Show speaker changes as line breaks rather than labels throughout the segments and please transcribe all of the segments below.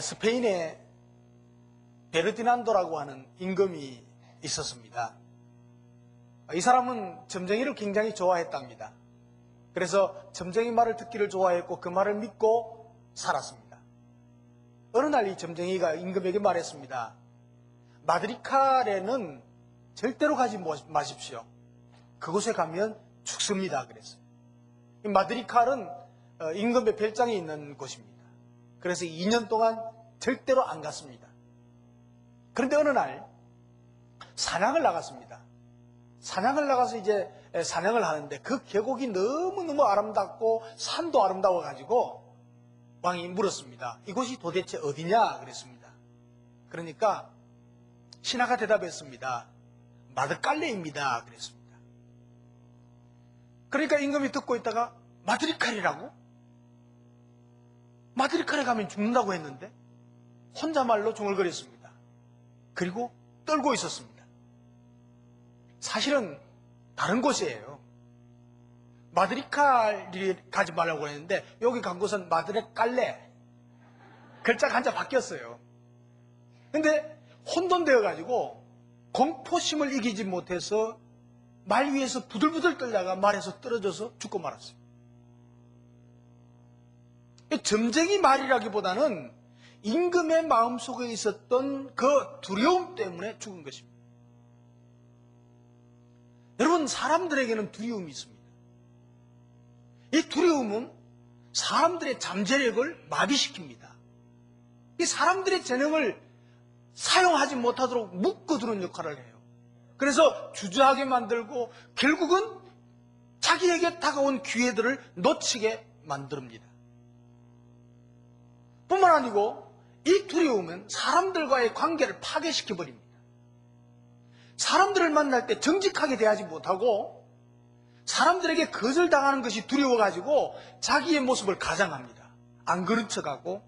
스페인에 베르디난도라고 하는 임금이 있었습니다. 이 사람은 점쟁이를 굉장히 좋아했답니다. 그래서 점쟁이 말을 듣기를 좋아했고 그 말을 믿고 살았습니다. 어느 날 이 점쟁이가 임금에게 말했습니다. 마드리칼에는 절대로 가지 마십시오. 그곳에 가면 죽습니다. 그랬어요. 이 마드리칼은 임금의 별장이 있는 곳입니다. 그래서 2년 동안 절대로 안 갔습니다. 그런데 어느 날 사냥을 나갔습니다. 사냥을 나가서 이제 사냥을 하는데 그 계곡이 너무너무 아름답고 산도 아름다워가지고 왕이 물었습니다. 이곳이 도대체 어디냐? 그랬습니다. 그러니까 신하가 대답했습니다. 마드칼레입니다. 그랬습니다. 그러니까 임금이 듣고 있다가 마드리칼이라고? 마드리칼에 가면 죽는다고 했는데 혼자말로 중얼거렸습니다. 그리고 떨고 있었습니다. 사실은 다른 곳이에요. 마드리칼이 가지 말라고 했는데 여기 간 곳은 마드레칼레. 글자가 한자 바뀌었어요. 근데 혼돈되어가지고 공포심을 이기지 못해서 말 위에서 부들부들 떨다가 말에서 떨어져서 죽고 말았어요. 점쟁이 말이라기보다는 임금의 마음속에 있었던 그 두려움 때문에 죽은 것입니다. 여러분, 사람들에게는 두려움이 있습니다. 이 두려움은 사람들의 잠재력을 마비시킵니다. 이 사람들의 재능을 사용하지 못하도록 묶어두는 역할을 해요. 그래서 주저하게 만들고 결국은 자기에게 다가온 기회들을 놓치게 만듭니다. 뿐만 아니고 이 두려움은 사람들과의 관계를 파괴시켜버립니다. 사람들을 만날 때 정직하게 대하지 못하고 사람들에게 거절당하는 것이 두려워가지고 자기의 모습을 가장합니다. 안 그런 척하고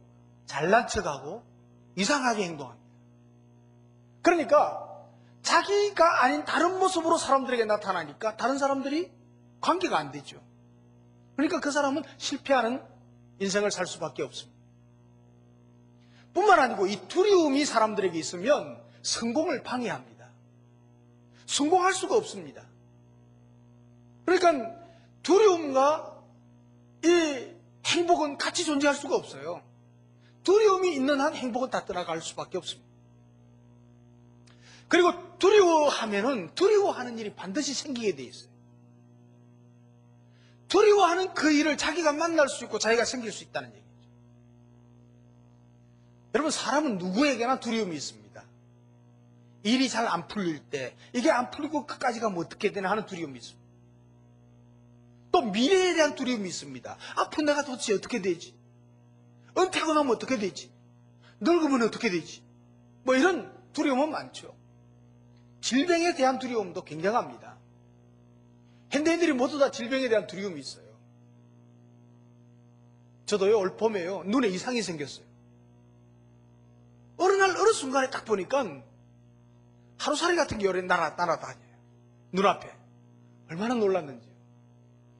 잘난 척하고 이상하게 행동합니다. 그러니까 자기가 아닌 다른 모습으로 사람들에게 나타나니까 다른 사람들이 관계가 안 되죠. 그러니까 그 사람은 실패하는 인생을 살 수밖에 없습니다. 뿐만 아니고 이 두려움이 사람들에게 있으면 성공을 방해합니다. 성공할 수가 없습니다. 그러니까 두려움과 이 행복은 같이 존재할 수가 없어요. 두려움이 있는 한 행복은 다 떠나갈 수밖에 없습니다. 그리고 두려워하면은 두려워하는 일이 반드시 생기게 돼 있어요. 두려워하는 그 일을 자기가 만날 수 있고 자기가 생길 수 있다는 얘기죠. 여러분, 사람은 누구에게나 두려움이 있습니다. 일이 잘 안 풀릴 때 이게 안 풀리고 끝까지 가면 어떻게 되나 하는 두려움이 있습니다. 또 미래에 대한 두려움이 있습니다. 앞으로 내가 도대체 어떻게 되지? 은퇴하고 나면 어떻게 되지? 늙으면 어떻게 되지? 뭐 이런 두려움은 많죠. 질병에 대한 두려움도 굉장합니다. 현대인들이 모두 다 질병에 대한 두려움이 있어요. 저도요, 올 봄에요, 눈에 이상이 생겼어요. 어느 순간에 딱 보니까 하루살이 같은 게 열에 날아다녀요. 눈앞에. 얼마나 놀랐는지요.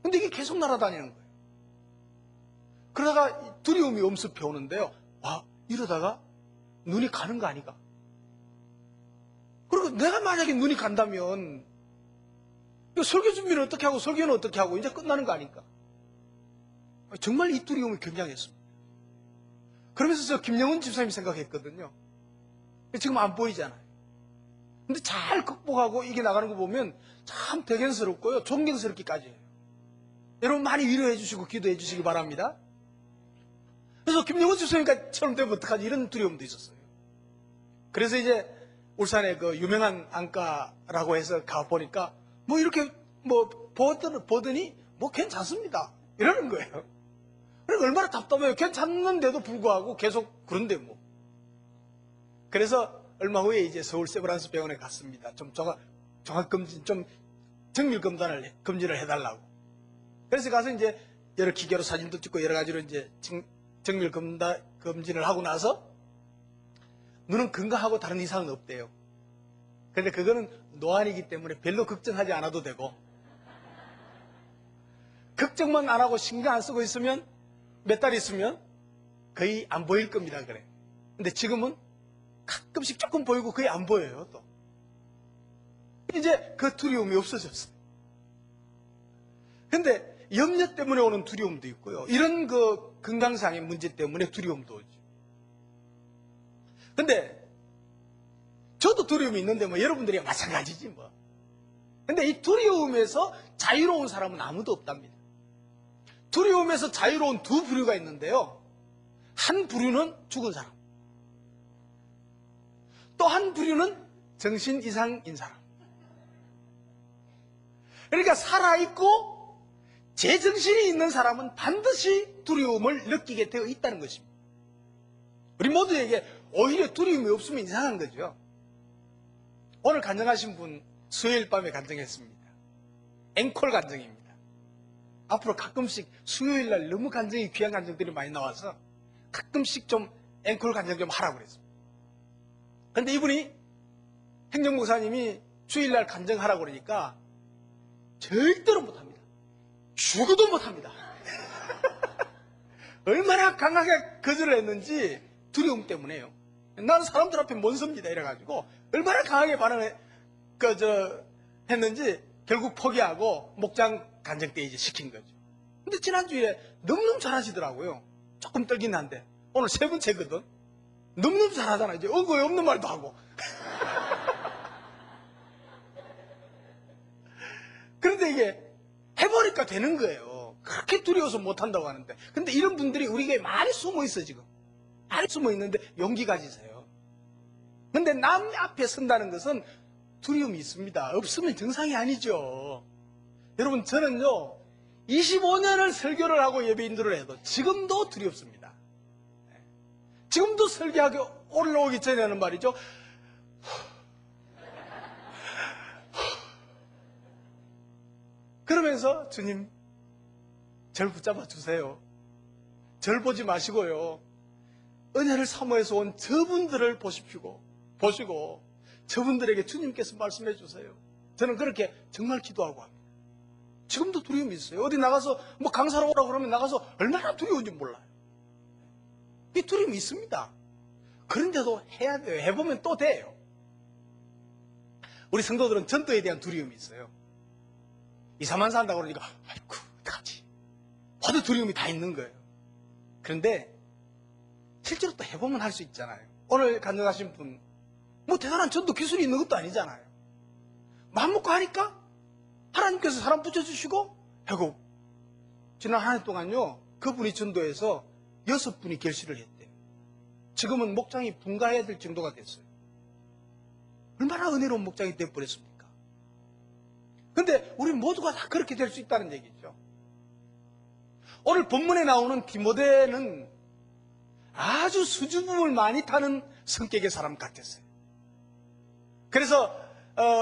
근데 이게 계속 날아다니는 거예요. 그러다가 두려움이 엄습해 오는데요. 와, 이러다가 눈이 가는 거 아닌가? 그리고 내가 만약에 눈이 간다면 설교 준비는 어떻게 하고 설교는 어떻게 하고 이제 끝나는 거 아닐까? 정말 이 두려움이 굉장했습니다. 그러면서 저 김영훈 집사님 생각했거든요. 지금 안 보이잖아요. 근데 잘 극복하고 이게 나가는 거 보면 참 대견스럽고요, 존경스럽기까지 해요. 여러분 많이 위로해 주시고 기도해 주시기 바랍니다. 그래서 김영훈 집사님처럼 되면 어떡하지? 이런 두려움도 있었어요. 그래서 이제 울산에 그 유명한 안과라고 해서 가보니까 뭐 이렇게 뭐 보더니 뭐 괜찮습니다. 이러는 거예요. 그러니까 얼마나 답답해요. 괜찮는데도 불구하고 계속 그런데 뭐. 그래서 얼마 후에 이제 서울 세브란스 병원에 갔습니다. 좀 종합검진, 좀 정밀검진을 해달라고. 그래서 가서 이제 여러 기계로 사진도 찍고 여러 가지로 이제 정밀검진을 하고 나서 눈은 건강하고 다른 이상은 없대요. 그런데 그거는 노안이기 때문에 별로 걱정하지 않아도 되고, 걱정만 안 하고 신경 안 쓰고 있으면 몇 달 있으면 거의 안 보일 겁니다. 그래. 근데 지금은 가끔씩 조금 보이고 거의 안 보여요, 또. 이제 그 두려움이 없어졌어요. 근데 염려 때문에 오는 두려움도 있고요. 이런 그 건강상의 문제 때문에 두려움도 오죠. 근데 저도 두려움이 있는데 뭐 여러분들이 마찬가지지 뭐. 근데 이 두려움에서 자유로운 사람은 아무도 없답니다. 두려움에서 자유로운 두 부류가 있는데요. 한 부류는 죽은 사람. 또 한 부류는 정신 이상인 사람. 그러니까 살아있고 제정신이 있는 사람은 반드시 두려움을 느끼게 되어 있다는 것입니다. 우리 모두에게 오히려 두려움이 없으면 이상한 거죠. 오늘 간증하신 분 수요일 밤에 간증했습니다. 앵콜 간증입니다. 앞으로 가끔씩 수요일 날 너무 간증이 귀한 간증들이 많이 나와서 가끔씩 좀 앵콜 간증 좀 하라고 그랬습니다. 그런데 이분이 행정목사님이 주일 날 간증하라고 그러니까 절대로 못합니다. 죽어도 못합니다. 얼마나 강하게 거절을 했는지 두려움 때문에요. 나는 사람들 앞에 못 섭니다 이래가지고 얼마나 강하게 했는지 결국 포기하고 목장 간증 때 이제 시킨 거죠. 근데 지난주에 너무너무 잘하시더라고요. 조금 떨긴 한데 오늘 세 번째거든. 너무너무 잘하잖아. 이제 어거에 없는 말도 하고. 그런데 이게 해보니까 되는 거예요. 그렇게 두려워서 못한다고 하는데. 근데 이런 분들이 우리에게 많이 숨어 있어 지금. 많이 숨어 있는데 용기 가지세요. 근데 남 앞에 선다는 것은 두려움이 있습니다. 없으면 정상이 아니죠. 여러분 저는요 25년을 설교를 하고 예배인들을 해도 지금도 두렵습니다. 지금도 설교하기 올라오기 전에는 말이죠. 그러면서 주님 절 붙잡아 주세요. 절 보지 마시고요. 은혜를 사모해서 온 저분들을 보시고 저분들에게 주님께서 말씀해 주세요. 저는 그렇게 정말 기도하고 합니다. 지금도 두려움이 있어요. 어디 나가서 뭐 강사로 오라고 그러면 나가서 얼마나 두려운지 몰라요. 이 두려움이 있습니다. 그런데도 해야 돼요. 해보면 또 돼요. 우리 성도들은 전도에 대한 두려움이 있어요. 2, 3만 산다고 그러니까 아이고 어떡하지. 모두 두려움이 다 있는 거예요. 그런데 실제로 또 해보면 할 수 있잖아요. 오늘 간증하신 분 뭐 대단한 전도 기술이 있는 것도 아니잖아요. 마음 먹고 하니까 하나님께서 사람 붙여주시고 하고 지난 한 해 동안요 그분이 전도해서 6분이 결실을 했대요. 지금은 목장이 분가해야 될 정도가 됐어요. 얼마나 은혜로운 목장이 되어버렸습니까? 근데 우리 모두가 다 그렇게 될 수 있다는 얘기죠. 오늘 본문에 나오는 디모데는 아주 수줍음을 많이 타는 성격의 사람 같았어요. 그래서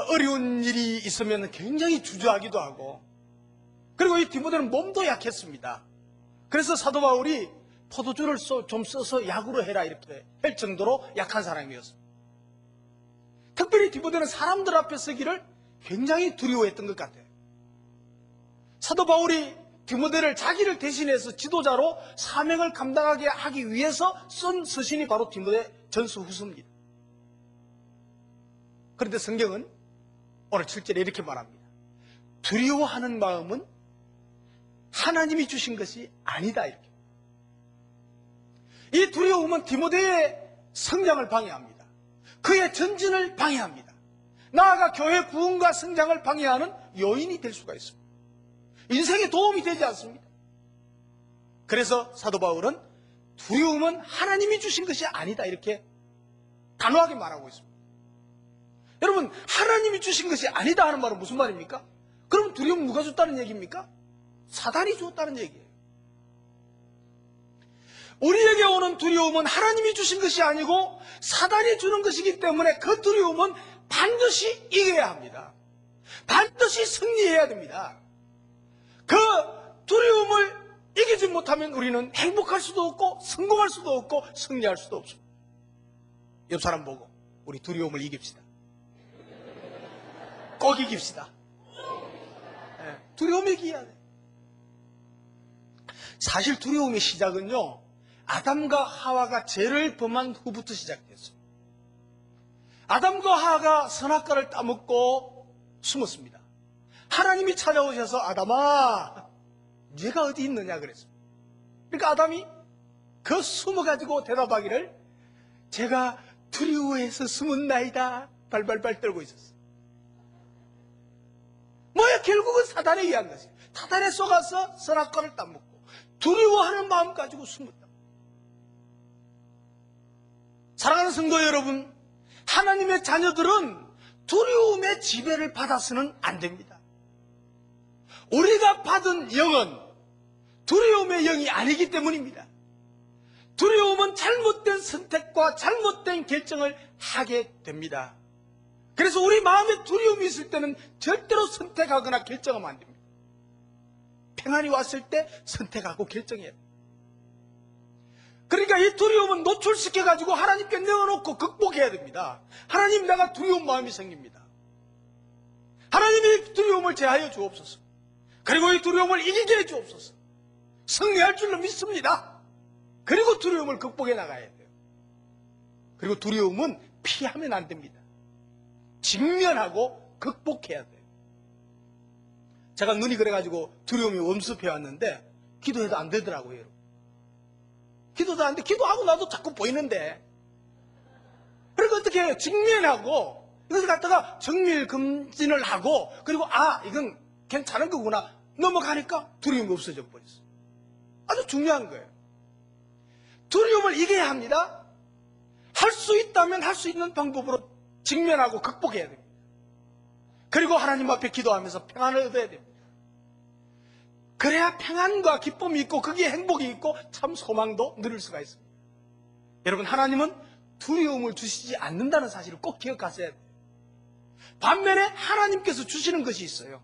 어려운 일이 있으면 굉장히 주저하기도 하고 그리고 이 디모데는 몸도 약했습니다. 그래서 사도 바울이 포도주를 좀 써서 약으로 해라 이렇게 할 정도로 약한 사람이었습니다. 특별히 디모데는 사람들 앞에 서기를 굉장히 두려워했던 것 같아요. 사도 바울이 디모데를 자기를 대신해서 지도자로 사명을 감당하게 하기 위해서 쓴 서신이 바로 디모데 전서 후서입니다. 그런데 성경은 오늘 7절에 이렇게 말합니다. 두려워하는 마음은 하나님이 주신 것이 아니다 이렇게. 이 두려움은 디모데의 성장을 방해합니다. 그의 전진을 방해합니다. 나아가 교회 부흥과 성장을 방해하는 요인이 될 수가 있습니다. 인생에 도움이 되지 않습니다. 그래서 사도 바울은 두려움은 하나님이 주신 것이 아니다 이렇게 단호하게 말하고 있습니다. 여러분 하나님이 주신 것이 아니다 하는 말은 무슨 말입니까? 그럼 두려움 누가 줬다는 얘기입니까? 사단이 줬다는 얘기예요. 우리에게 오는 두려움은 하나님이 주신 것이 아니고 사단이 주는 것이기 때문에 그 두려움은 반드시 이겨야 합니다. 반드시 승리해야 됩니다. 그 두려움을 이기지 못하면 우리는 행복할 수도 없고 성공할 수도 없고 승리할 수도 없습니다. 옆 사람 보고 우리 두려움을 이깁시다. 꼭 이깁시다. 네, 두려움을 이겨야 돼. 사실 두려움의 시작은요 아담과 하와가 죄를 범한 후부터 시작됐어요. 아담과 하와가 선악과를 따먹고 숨었습니다. 하나님이 찾아오셔서 아담아, 네가 어디 있느냐 그랬습니다. 그러니까 아담이 그 숨어가지고 대답하기를 제가 두려워해서 숨은나이다 발발발 떨고 있었어요. 뭐야, 결국은 사단에 의한 것이에요. 사단에 속아서 선악과를 따먹고 두려워하는 마음 가지고 숨었다. 사랑하는 성도 여러분, 하나님의 자녀들은 두려움의 지배를 받아서는 안 됩니다. 우리가 받은 영은 두려움의 영이 아니기 때문입니다. 두려움은 잘못된 선택과 잘못된 결정을 하게 됩니다. 그래서 우리 마음에 두려움이 있을 때는 절대로 선택하거나 결정하면 안 됩니다. 평안이 왔을 때 선택하고 결정해야 됩니다. 그러니까 이 두려움은 노출시켜가지고 하나님께 내어놓고 극복해야 됩니다. 하나님, 내가 두려운 마음이 생깁니다. 하나님이 두려움을 제하여 주옵소서. 그리고 이 두려움을 이기게 해 주옵소서. 승리할 줄로 믿습니다. 그리고 두려움을 극복해 나가야 돼요. 그리고 두려움은 피하면 안 됩니다. 직면하고 극복해야 돼요. 제가 눈이 그래가지고 두려움이 엄습해 왔는데 기도해도 안 되더라고요, 여러분. 기도도 안 돼. 기도하고 나도 자꾸 보이는데. 그러니까 어떻게 해요? 직면하고 이것을 갖다가 정밀검진을 하고 그리고 이건 괜찮은 거구나 넘어가니까 두려움이 없어져 버렸어요. 아주 중요한 거예요. 두려움을 이겨야 합니다. 할 수 있다면 할 수 있는 방법으로 직면하고 극복해야 됩니다. 그리고 하나님 앞에 기도하면서 평안을 얻어야 됩니다. 그래야 평안과 기쁨이 있고 거기에 행복이 있고 참 소망도 누릴 수가 있습니다. 여러분, 하나님은 두려움을 주시지 않는다는 사실을 꼭 기억하셔야 돼요. 반면에 하나님께서 주시는 것이 있어요.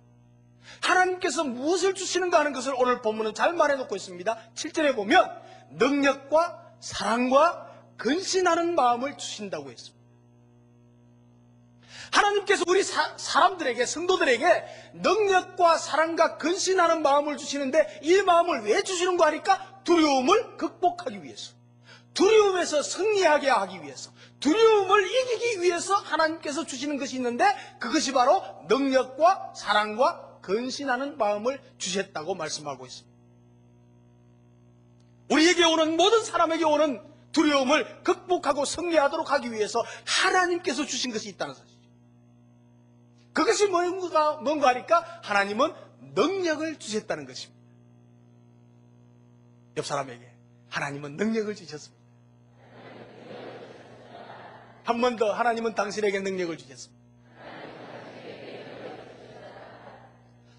하나님께서 무엇을 주시는가 하는 것을 오늘 본문은 잘 말해놓고 있습니다. 7절에 보면 능력과 사랑과 근신하는 마음을 주신다고 했습니다. 하나님께서 우리 사람들에게, 성도들에게 능력과 사랑과 근신하는 마음을 주시는데 이 마음을 왜 주시는 거 하니까 두려움을 극복하기 위해서, 두려움에서 승리하게 하기 위해서, 두려움을 이기기 위해서 하나님께서 주시는 것이 있는데 그것이 바로 능력과 사랑과 근신하는 마음을 주셨다고 말씀하고 있습니다. 우리에게 오는, 모든 사람에게 오는 두려움을 극복하고 승리하도록 하기 위해서 하나님께서 주신 것이 있다는 사실이죠. 그것이 뭔가 하니까 하나님은 능력을 주셨다는 것입니다. 옆 사람에게 하나님은 능력을 주셨습니다. 한 번 더, 하나님은 당신에게 능력을 주셨습니다.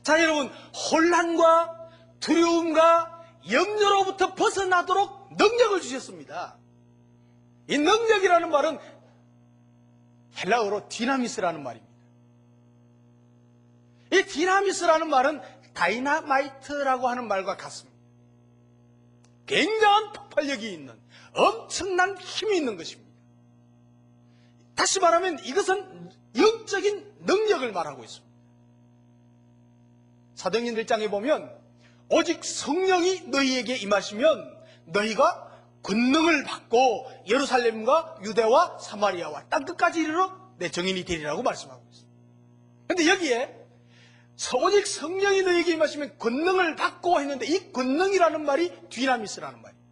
자, 여러분, 혼란과 두려움과 염려로부터 벗어나도록 능력을 주셨습니다. 이 능력이라는 말은 헬라어로 디나미스라는 말입니다. 이 디나미스라는 말은 다이나마이트라고 하는 말과 같습니다. 굉장한 폭발력이 있는, 엄청난 힘이 있는 것입니다. 다시 말하면 이것은 영적인 능력을 말하고 있습니다. 사도행전 1장에 보면 오직 성령이 너희에게 임하시면 너희가 권능을 받고 예루살렘과 유대와 사마리아와 땅끝까지 이르러 내 증인이 되리라고 말씀하고 있습니다. 그런데 여기에 오직 성령이 너희에게 임하시면 권능을 받고 했는데 이 권능이라는 말이 디나미스라는 말이에요.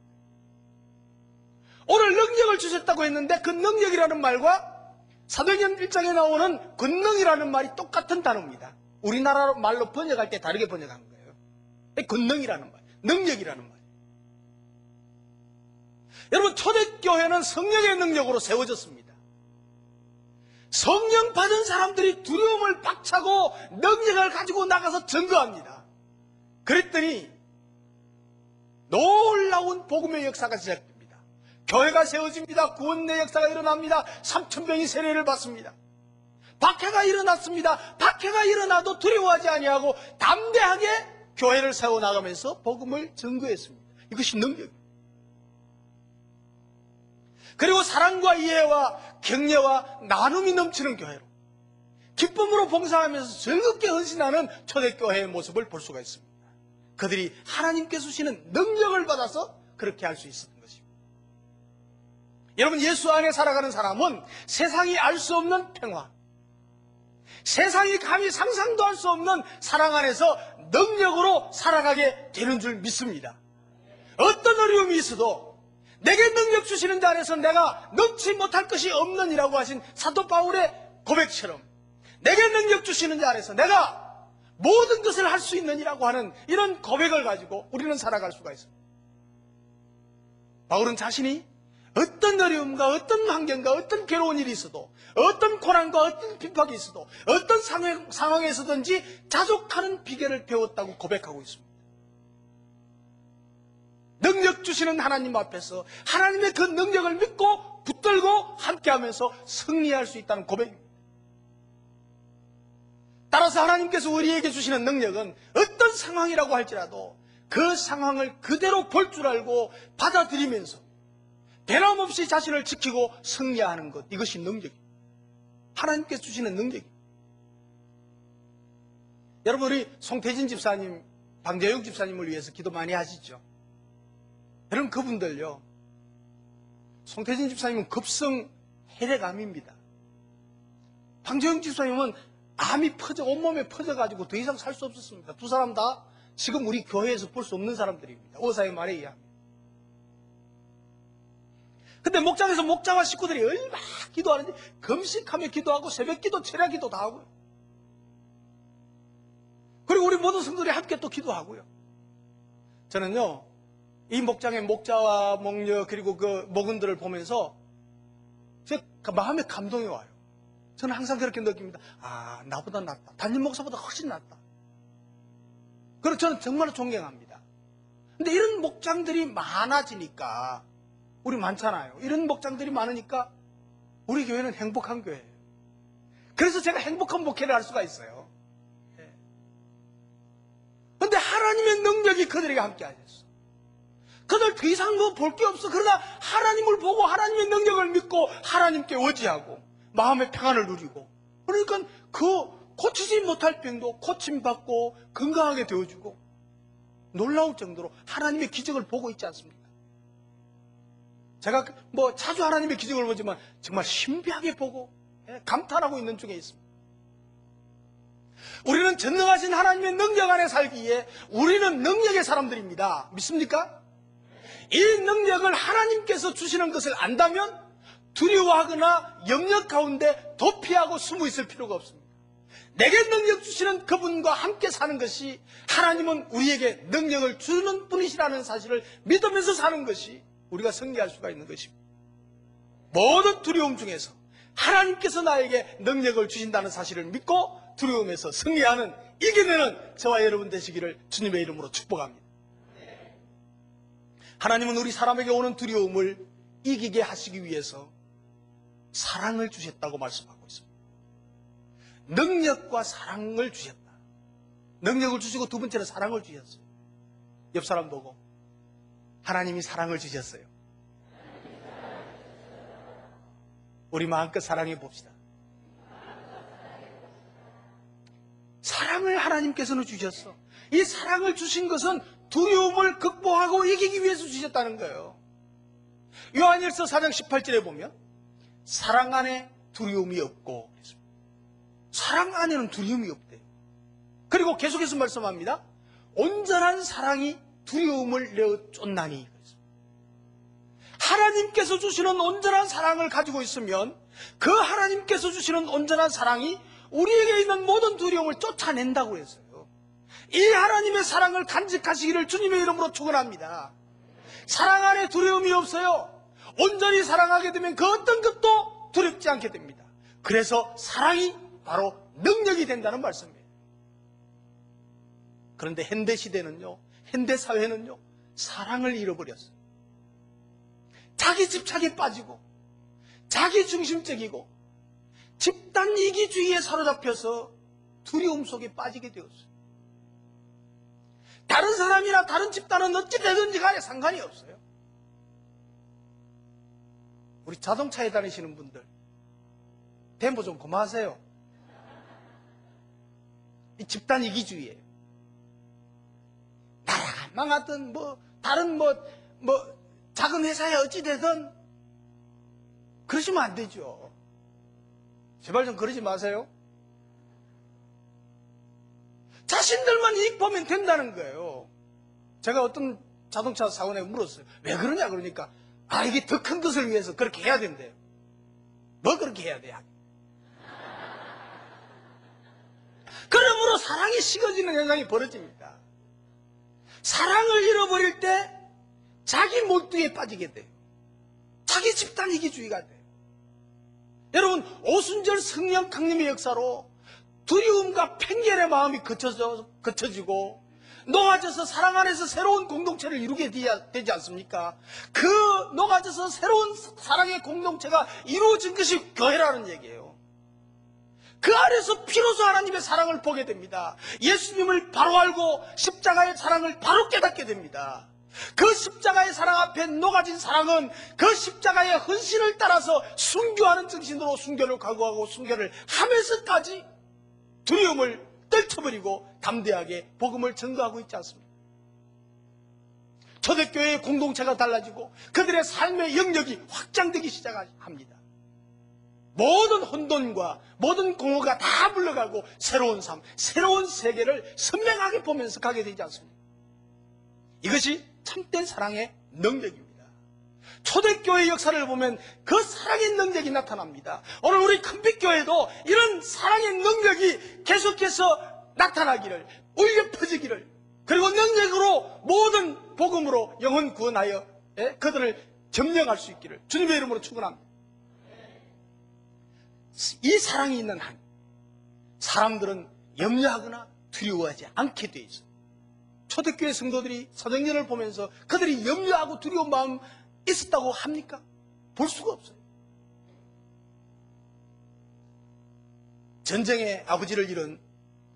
오늘 능력을 주셨다고 했는데 그 능력이라는 말과 사도행전 1장에 나오는 권능이라는 말이 똑같은 단어입니다. 우리나라 말로 번역할 때 다르게 번역한 거예요. 권능이라는 말, 능력이라는 말. 여러분, 초대교회는 성령의 능력으로 세워졌습니다. 성령 받은 사람들이 두려움을 박차고 능력을 가지고 나가서 증거합니다. 그랬더니 놀라운 복음의 역사가 시작됩니다. 교회가 세워집니다. 구원의 역사가 일어납니다. 3,000명이 세례를 받습니다. 박해가 일어났습니다. 박해가 일어나도 두려워하지 아니하고 담대하게 교회를 세워나가면서 복음을 증거했습니다. 이것이 능력입니다. 그리고 사랑과 이해와 격려와 나눔이 넘치는 교회로 기쁨으로 봉사하면서 즐겁게 헌신하는 초대교회의 모습을 볼 수가 있습니다. 그들이 하나님께서 주시는 능력을 받아서 그렇게 할 수 있었던 것입니다. 여러분, 예수 안에 살아가는 사람은 세상이 알 수 없는 평화, 세상이 감히 상상도 할 수 없는 사랑 안에서 능력으로 살아가게 되는 줄 믿습니다. 어떤 어려움이 있어도 내게 능력 주시는 자 안에서 내가 넣지 못할 것이 없느니라고 하신 사도 바울의 고백처럼 내게 능력 주시는 자 안에서 내가 모든 것을 할 수 있느니라고 하는 이런 고백을 가지고 우리는 살아갈 수가 있습니다. 바울은 자신이 어떤 어려움과 어떤 환경과 어떤 괴로운 일이 있어도 어떤 고난과 어떤 핍박이 있어도 어떤 상황에서든지 자족하는 비결을 배웠다고 고백하고 있습니다. 능력 주시는 하나님 앞에서 하나님의 그 능력을 믿고 붙들고 함께하면서 승리할 수 있다는 고백입니다. 따라서 하나님께서 우리에게 주시는 능력은 어떤 상황이라고 할지라도 그 상황을 그대로 볼 줄 알고 받아들이면서 변함없이 자신을 지키고 승리하는 것, 이것이 능력입니다. 하나님께서 주시는 능력입니다. 여러분, 우리 송태진 집사님, 방재용 집사님을 위해서 기도 많이 하시죠? 여러분, 그분들요, 송태진 집사님은 급성 혈액암입니다. 방재용 집사님은 암이 온몸에 퍼져가지고 더 이상 살 수 없었습니다. 두 사람 다 지금 우리 교회에서 볼 수 없는 사람들입니다. 의사의 말에 의하면. 근데 목장에서 목자와 식구들이 얼마나 기도하는지 금식하며 기도하고 새벽 기도, 철야 기도 다 하고요. 그리고 우리 모든 성도들이 함께 또 기도하고요. 저는요, 이 목장의 목자와 목녀 그리고 그 목원들을 보면서 제 마음에 감동이 와요. 저는 항상 그렇게 느낍니다. 아, 나보다 낫다. 담임 목사보다 훨씬 낫다. 그래서 저는 정말 존경합니다. 근데 이런 목장들이 많아지니까, 우리 많잖아요. 이런 목장들이 많으니까 우리 교회는 행복한 교회예요. 그래서 제가 행복한 목회를 할 수가 있어요. 그런데 하나님의 능력이 그들에게 함께 하셨어. 그들 더 이상 뭐 볼 게 없어. 그러나 하나님을 보고 하나님의 능력을 믿고 하나님께 의지하고 마음의 평안을 누리고, 그러니까 그 고치지 못할 병도 고침받고 건강하게 되어주고 놀라울 정도로 하나님의 기적을 보고 있지 않습니까? 제가 뭐 자주 하나님의 기적을 보지만 정말 신비하게 보고 감탄하고 있는 중에 있습니다. 우리는 전능하신 하나님의 능력 안에 살기에 우리는 능력의 사람들입니다. 믿습니까? 이 능력을 하나님께서 주시는 것을 안다면 두려워하거나 염려 가운데 도피하고 숨어 있을 필요가 없습니다. 내게 능력 주시는 그분과 함께 사는 것이, 하나님은 우리에게 능력을 주는 분이시라는 사실을 믿으면서 사는 것이 우리가 승리할 수가 있는 것입니다. 모든 두려움 중에서 하나님께서 나에게 능력을 주신다는 사실을 믿고 두려움에서 승리하는, 이겨내는 저와 여러분 되시기를 주님의 이름으로 축복합니다. 하나님은 우리 사람에게 오는 두려움을 이기게 하시기 위해서 사랑을 주셨다고 말씀하고 있습니다. 능력과 사랑을 주셨다. 능력을 주시고 두 번째는 사랑을 주셨어요. 옆 사람 보고 하나님이 사랑을 주셨어요. 우리 마음껏 사랑해 봅시다. 사랑을 하나님께서는 주셨어. 이 사랑을 주신 것은 두려움을 극복하고 이기기 위해서 주셨다는 거예요. 요한일서 4장 18절에 보면 사랑 안에 두려움이 없고, 사랑 안에는 두려움이 없대요. 그리고 계속해서 말씀합니다. 온전한 사랑이 두려움을 내어 쫓나니. 하나님께서 주시는 온전한 사랑을 가지고 있으면 그 하나님께서 주시는 온전한 사랑이 우리에게 있는 모든 두려움을 쫓아낸다고 했어요. 이 하나님의 사랑을 간직하시기를 주님의 이름으로 축원합니다. 사랑 안에 두려움이 없어요. 온전히 사랑하게 되면 그 어떤 것도 두렵지 않게 됩니다. 그래서 사랑이 바로 능력이 된다는 말씀이에요. 그런데 현대시대는요, 현대사회는요, 사랑을 잃어버렸어요. 자기 집착에 빠지고 자기 중심적이고 집단 이기주의에 사로잡혀서 두려움 속에 빠지게 되었어요. 다른 사람이나 다른 집단은 어찌 되든지 간에 상관이 없어요. 우리 자동차에 다니시는 분들 템포 좀 그만하세요. 이 집단 이기주의예요. 나라가 망하든 다른 작은 회사에 어찌 되든 그러시면 안 되죠. 제발 좀 그러지 마세요. 자신들만 이익 보면 된다는 거예요. 제가 어떤 자동차 사원에 물었어요. 왜 그러냐 그러니까 이게 더 큰 것을 위해서 그렇게 해야 된대요. 뭐 그렇게 해야 돼? 그러므로 사랑이 식어지는 현상이 벌어집니다. 사랑을 잃어버릴 때 자기 몰두에 빠지게 돼요. 자기 집단 이기주의가 돼요. 여러분, 오순절 성령 강림의 역사로 두려움과 편견의 마음이 거쳐지고 녹아져서 사랑 안에서 새로운 공동체를 이루게 되지 않습니까? 그 녹아져서 새로운 사랑의 공동체가 이루어진 것이 교회라는 얘기예요. 그 안에서 비로소 하나님의 사랑을 보게 됩니다. 예수님을 바로 알고 십자가의 사랑을 바로 깨닫게 됩니다. 그 십자가의 사랑 앞에 녹아진 사랑은 그 십자가의 헌신을 따라서 순교하는 정신으로 순교를 각오하고 순교를 하면서까지 두려움을 떨쳐버리고 담대하게 복음을 전가하고 있지 않습니까? 초대교회의 공동체가 달라지고 그들의 삶의 영역이 확장되기 시작합니다. 모든 혼돈과 모든 공허가 다 물러가고 새로운 삶, 새로운 세계를 선명하게 보면서 가게 되지 않습니까? 이것이 참된 사랑의 능력입니다. 초대교회 역사를 보면 그 사랑의 능력이 나타납니다. 오늘 우리 큰빛교회도 이런 사랑의 능력이 계속해서 나타나기를, 울려 퍼지기를, 그리고 능력으로 모든 복음으로 영혼 구원하여 그들을 점령할 수 있기를 주님의 이름으로 축원합니다. 이 사랑이 있는 한 사람들은 염려하거나 두려워하지 않게 돼 있어요. 초대교회 성도들이 사도행전을 보면서 그들이 염려하고 두려운 마음 있었다고 합니까? 볼 수가 없어요. 전쟁의 아버지를 잃은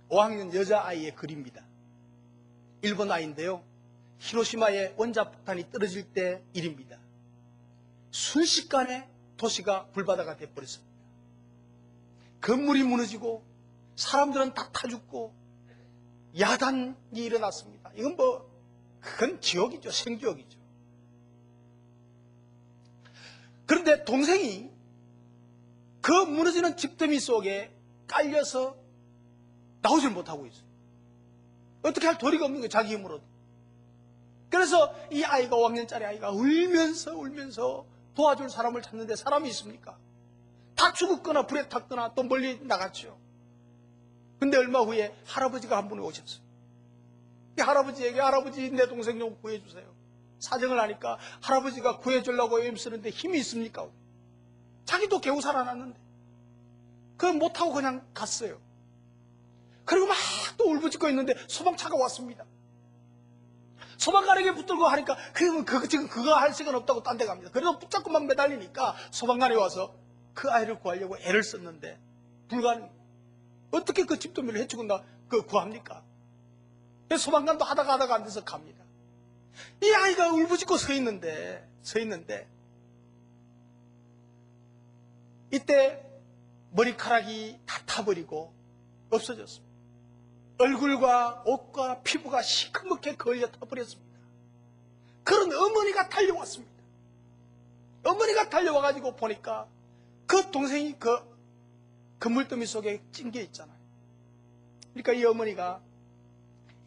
5학년 여자아이의 글입니다. 일본 아이인데요. 히로시마에 원자폭탄이 떨어질 때 일입니다. 순식간에 도시가 불바다가 돼버렸습니다. 건물이 무너지고 사람들은 다 타죽고 야단이 일어났습니다. 이건 그건 지옥이죠. 생지옥이죠. 그런데 동생이 그 무너지는 집더미 속에 깔려서 나오질 못하고 있어요. 어떻게 할 도리가 없는 거예요. 자기 힘으로도. 그래서 이 아이가 5학년짜리 아이가 울면서 도와줄 사람을 찾는데 사람이 있습니까? 다 죽었거나 불에 탔거나 또 멀리 나갔죠. 근데 얼마 후에 할아버지가 한 분이 오셨어요. 이 할아버지에게 할아버지 내 동생 좀 구해주세요. 사정을 하니까 할아버지가 구해주려고 애쓰는데 힘이 있습니까? 자기도 겨우 살아났는데 그걸 못하고 그냥 갔어요. 그리고 막 또 울부짖고 있는데 소방차가 왔습니다. 소방관에게 붙들고 하니까 지금 그거 할 시간 없다고 딴 데 갑니다. 그래도 붙잡고 막 매달리니까 소방관이 와서 그 아이를 구하려고 애를 썼는데 불가능. 어떻게 그 집도미를 해치고 구합니까? 그래서 소방관도 하다가 안 돼서 갑니다. 이 아이가 울부짖고 서 있는데 이때 머리카락이 다 타버리고 없어졌습니다. 얼굴과 옷과 피부가 시커멓게 걸려 타버렸습니다. 그런 어머니가 달려왔습니다. 어머니가 달려와가지고 보니까 그 동생이 그 물더미 속에 찡겨 있잖아요. 그러니까 이 어머니가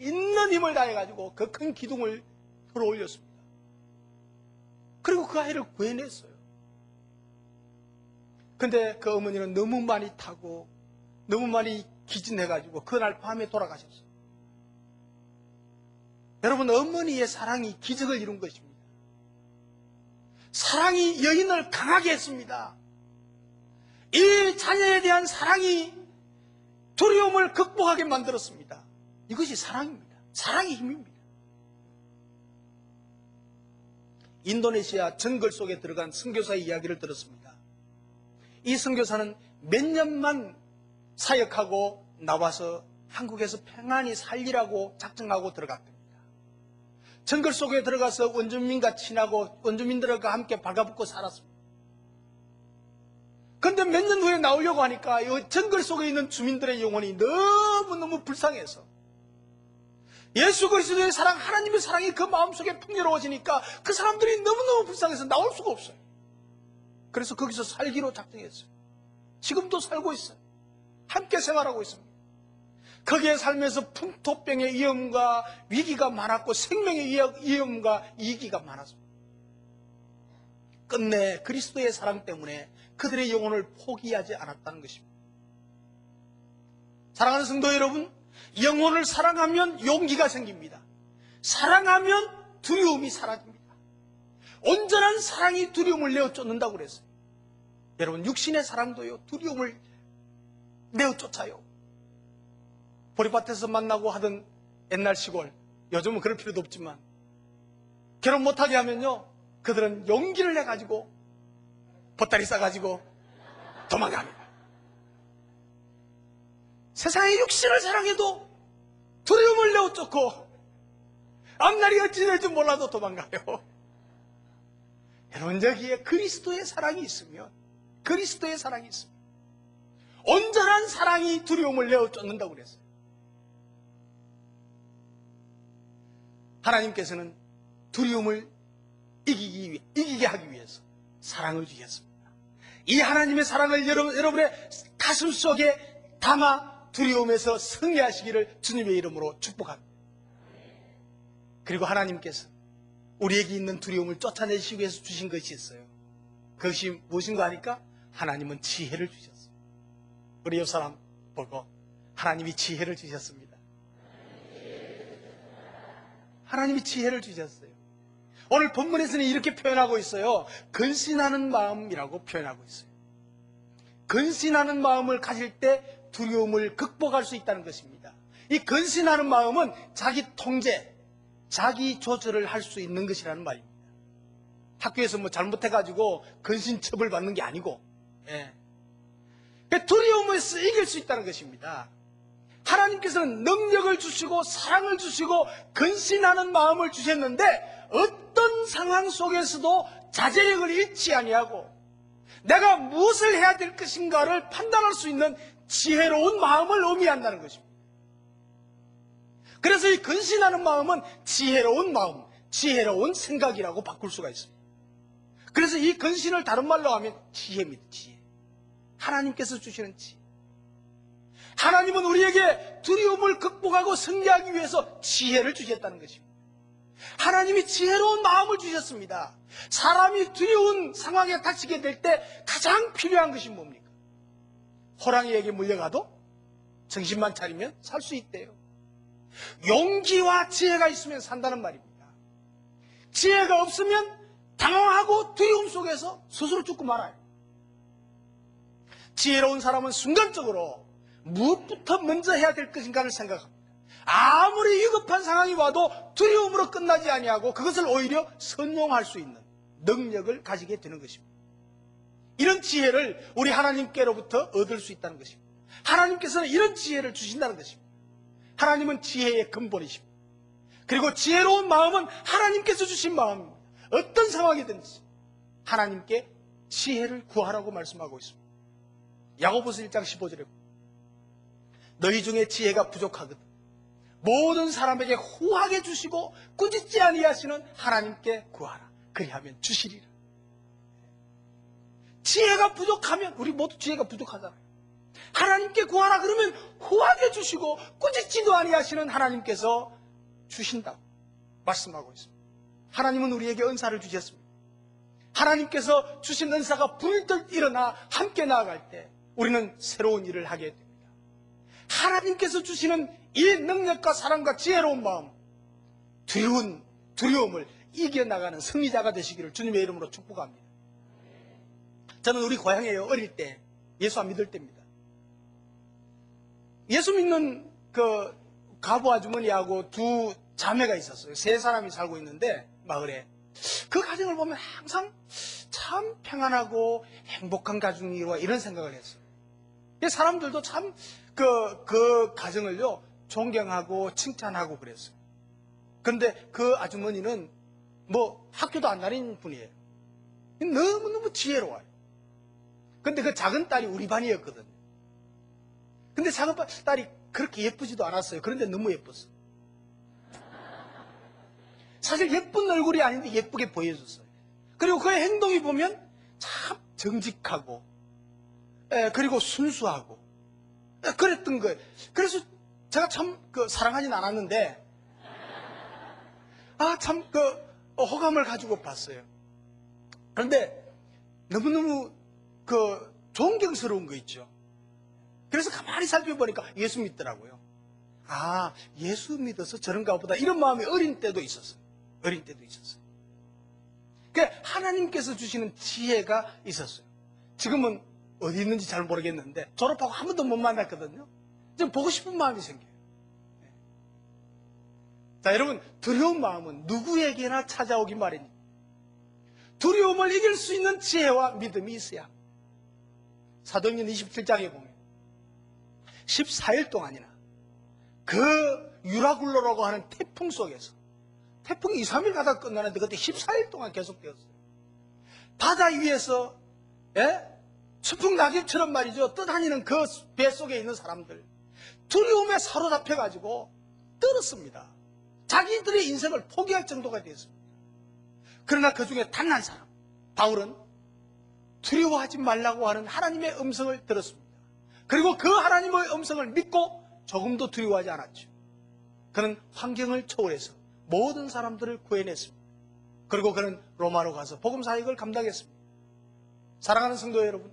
있는 힘을 다해가지고 그 큰 기둥을 들어 올렸습니다. 그리고 그 아이를 구해냈어요. 근데 그 어머니는 너무 많이 타고 너무 많이 기진해가지고 그날 밤에 돌아가셨어요. 여러분, 어머니의 사랑이 기적을 이룬 것입니다. 사랑이 여인을 강하게 했습니다. 이 자녀에 대한 사랑이 두려움을 극복하게 만들었습니다. 이것이 사랑입니다. 사랑의 힘입니다. 인도네시아 정글 속에 들어간 선교사의 이야기를 들었습니다. 이 선교사는 몇 년만 사역하고 나와서 한국에서 평안히 살리라고 작정하고 들어갔답니다. 정글 속에 들어가서 원주민과 친하고 원주민들과 함께 발가벗고 살았습니다. 그런데 몇 년 후에 나오려고 하니까 이 정글 속에 있는 주민들의 영혼이 너무너무 불쌍해서 예수 그리스도의 사랑, 하나님의 사랑이 그 마음속에 풍요로워지니까 그 사람들이 너무너무 불쌍해서 나올 수가 없어요. 그래서 거기서 살기로 작정했어요. 지금도 살고 있어요. 함께 생활하고 있습니다. 거기에 살면서 풍토병의 위험과 위기가 많았고 생명의 위험과 위기가 많았습니다. 끝내 그리스도의 사랑 때문에 그들의 영혼을 포기하지 않았다는 것입니다. 사랑하는 성도 여러분, 영혼을 사랑하면 용기가 생깁니다. 사랑하면 두려움이 사라집니다. 온전한 사랑이 두려움을 내어 쫓는다고 그랬어요. 여러분, 육신의 사랑도요, 두려움을 내어 쫓아요. 보리밭에서 만나고 하던 옛날 시골, 요즘은 그럴 필요도 없지만 결혼 못하게 하면요, 그들은 용기를 내가지고 보따리 싸가지고 도망갑니다. 세상의 육신을 사랑해도 두려움을 내어 쫓고 앞날이 어찌 될지 몰라도 도망가요. 여러분, 여기에 그리스도의 사랑이 있으면, 그리스도의 사랑이 있으면 온전한 사랑이 두려움을 내어 쫓는다고 그랬어요. 하나님께서는 두려움을 이기게 하기 위해서 사랑을 주셨습니다. 이 하나님의 사랑을 여러분의 가슴 속에 담아 두려움에서 승리하시기를 주님의 이름으로 축복합니다. 그리고 하나님께서 우리에게 있는 두려움을 쫓아내시기 위해서 주신 것이 있어요. 그것이 무엇인가 하니까 하나님은 지혜를 주셨어요. 우리 옆 사람 보고 하나님이 지혜를 주셨습니다. 하나님이 지혜를 주셨어요. 오늘 본문에서는 이렇게 표현하고 있어요. 근신하는 마음이라고 표현하고 있어요. 근신하는 마음을 가질 때 두려움을 극복할 수 있다는 것입니다. 이 근신하는 마음은 자기 통제, 자기 조절을 할 수 있는 것이라는 말입니다. 학교에서 뭐 잘못해가지고 근신 처벌 받는 게 아니고, 두려움을 이길 수 있다는 것입니다. 하나님께서는 능력을 주시고 사랑을 주시고 근신하는 마음을 주셨는데 어떤 상황 속에서도 자제력을 잃지 아니하고 내가 무엇을 해야 될 것인가를 판단할 수 있는 지혜로운 마음을 의미한다는 것입니다. 그래서 이 근신하는 마음은 지혜로운 마음, 지혜로운 생각이라고 바꿀 수가 있습니다. 그래서 이 근신을 다른 말로 하면 지혜입니다. 지혜. 하나님께서 주시는 지혜. 하나님은 우리에게 두려움을 극복하고 승리하기 위해서 지혜를 주셨다는 것입니다. 하나님이 지혜로운 마음을 주셨습니다. 사람이 두려운 상황에 닥치게 될 때 가장 필요한 것이 뭡니까? 호랑이에게 물려가도 정신만 차리면 살 수 있대요. 용기와 지혜가 있으면 산다는 말입니다. 지혜가 없으면 당황하고 두려움 속에서 스스로 죽고 말아요. 지혜로운 사람은 순간적으로 무엇부터 먼저 해야 될 것인가를 생각합니다. 아무리 위급한 상황이 와도 두려움으로 끝나지 아니하고 그것을 오히려 선용할 수 있는 능력을 가지게 되는 것입니다. 이런 지혜를 우리 하나님께로부터 얻을 수 있다는 것입니다. 하나님께서는 이런 지혜를 주신다는 것입니다. 하나님은 지혜의 근본이십니다. 그리고 지혜로운 마음은 하나님께서 주신 마음입니다. 어떤 상황이든지 하나님께 지혜를 구하라고 말씀하고 있습니다. 야고보서 1장 15절에 너희 중에 지혜가 부족하거든 모든 사람에게 후하게 주시고 꾸짖지 아니하시는 하나님께 구하라. 그리하면 주시리라. 지혜가 부족하면 우리 모두 지혜가 부족하잖아요. 하나님께 구하라 그러면 후하게 주시고 꾸짖지도 아니하시는 하나님께서 주신다고 말씀하고 있습니다. 하나님은 우리에게 은사를 주셨습니다. 하나님께서 주신 은사가 불들 일어나 함께 나아갈 때 우리는 새로운 일을 하게 됩니다. 하나님께서 주시는 이 능력과 사랑과 지혜로운 마음, 두려움을 이겨나가는 승리자가 되시기를 주님의 이름으로 축복합니다. 저는 우리 고향에요, 어릴 때 예수 안 믿을 때입니다. 예수 믿는 그 가부 아주머니하고 두 자매가 있었어요. 세 사람이 살고 있는데 마을에 그 가정을 보면 항상 참 평안하고 행복한 가정이와 이런 생각을 했어요. 사람들도 참 그 가정을요 존경하고 칭찬하고 그랬어요. 그런데 그 아주머니는 뭐 학교도 안 다니는 분이에요. 너무너무 지혜로워요. 근데 그 작은 딸이 우리 반이었거든요. 근데 작은 딸이 그렇게 예쁘지도 않았어요. 그런데 너무 예뻤어요. 사실 예쁜 얼굴이 아닌데 예쁘게 보여줬어요. 그리고 그의 행동이 보면 참 정직하고 그리고 순수하고 그랬던 거예요. 그래서 제가 참 사랑하진 않았는데 참 호감을 가지고 봤어요. 그런데 너무너무 존경스러운 거 있죠. 그래서 가만히 살펴보니까 예수 믿더라고요. 예수 믿어서 저런가 보다 이런 마음이 어린 때도 있었어요. 그러니까 하나님께서 주시는 지혜가 있었어요. 지금은 어디 있는지 잘 모르겠는데 졸업하고 한 번도 못 만났거든요. 좀 보고 싶은 마음이 생겨요. 자, 여러분, 두려운 마음은 누구에게나 찾아오기 마련입니다. 두려움을 이길 수 있는 지혜와 믿음이 있어야 합니다. 사도행전 27장에 보면 14일 동안이나 그 유라굴로라고 하는 태풍 속에서, 태풍이 2, 3일 가다가 끝나는데 그때 14일 동안 계속되었어요. 바다 위에서 수풍 낙엽처럼 말이죠, 떠다니는 그 배 속에 있는 사람들, 두려움에 사로잡혀가지고 떨었습니다. 자기들의 인생을 포기할 정도가 되었습니다. 그러나 그 중에 단 한 사람, 바울은 두려워하지 말라고 하는 하나님의 음성을 들었습니다. 그리고 그 하나님의 음성을 믿고 조금도 두려워하지 않았죠. 그는 환경을 초월해서 모든 사람들을 구해냈습니다. 그리고 그는 로마로 가서 복음 사역을 감당했습니다. 사랑하는 성도 여러분,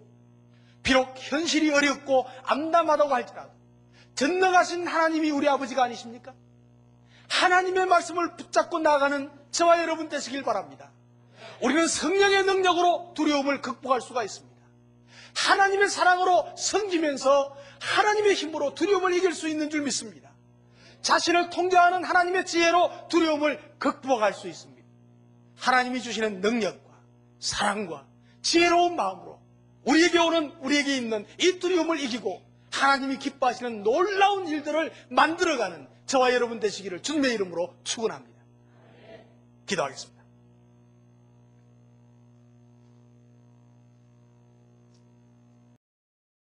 비록 현실이 어렵고 암담하다고 할지라도 전능하신 하나님이 우리 아버지가 아니십니까? 하나님의 말씀을 붙잡고 나아가는 저와 여러분 되시길 바랍니다. 우리는 성령의 능력으로 두려움을 극복할 수가 있습니다. 하나님의 사랑으로 섬기면서 하나님의 힘으로 두려움을 이길 수 있는 줄 믿습니다. 자신을 통제하는 하나님의 지혜로 두려움을 극복할 수 있습니다. 하나님이 주시는 능력과 사랑과 지혜로운 마음으로 우리에게 있는 이 두려움을 이기고 하나님이 기뻐하시는 놀라운 일들을 만들어가는 저와 여러분 되시기를 주님의 이름으로 축원합니다. 기도하겠습니다.